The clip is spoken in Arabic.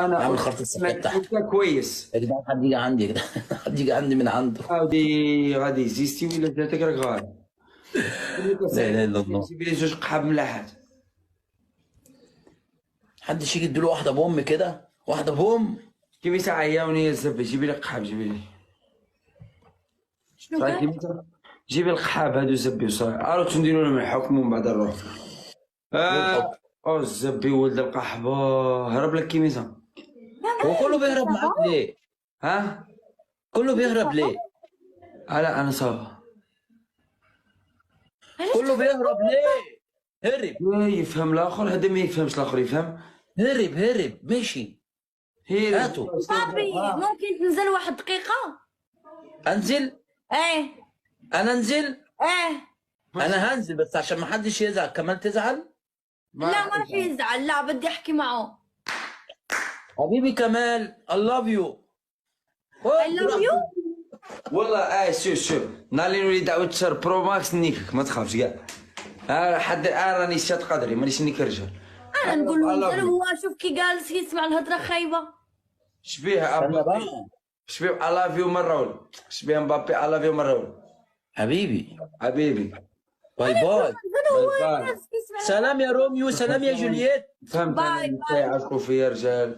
انا اعمل قلت خريطه الصفحه بتاعتي. انت كويس. يا جدعان حد يجي عندي يا جدعان حد يجي عندي من عنده. غادي يزيستي ولا جاتك راك غادي. لا اله الا الله. جيب لي زوج قحاب ملاحات. محدش يجي يديله واحده بام كده، واحده بام. كيفاش تعياوني يا زبي، جيبي لي قحاب جيبي لي. شنو صافي كان؟ كيفاش جيبي القحاب هادو زبي وصافي. عرفت نديرو لهم الحكم ومن بعد نروح. والحب. او الزبي ولد القحبه هرب لك كيميزه. هو كله بيهرب معاك ليه؟ ها كله بيهرب ليه؟ لا انا صافي. كله بيهرب ليه؟ هرب يفهم الاخر، هذا ما يفهمش الاخر يفهم. هرب مشي. هي هاتوا. صافي ممكن تنزل واحد دقيقة؟ انزل. ايه انا انزل. ايه. انا هنزل بس عشان ما حدش يزعل. كمال تزعل؟ لا ما راح يزعل، لا بدي احكي معه. حبيبي كمال I love you. I love you. والله شوف نهار اللي نولي دعوة شهر برو ماكس نيكك ما تخافش كاع. حد الان راني شاد قدري مانيش نيك رجال. انا نقول له نزل، هو شوف كي جالس يسمع الهضرة خايبة. شبيه استنى بقى. مبابي، شبيه I love you مرة ولا شبيه مبابي I love you مرة ولا. حبيبي حبيبي باي باي. نزل هو باي باي. جالس يسمع. سلام يا روميو، سلام يا جولييت. فهمت باي انا باي. يعشقوا فيا رجال.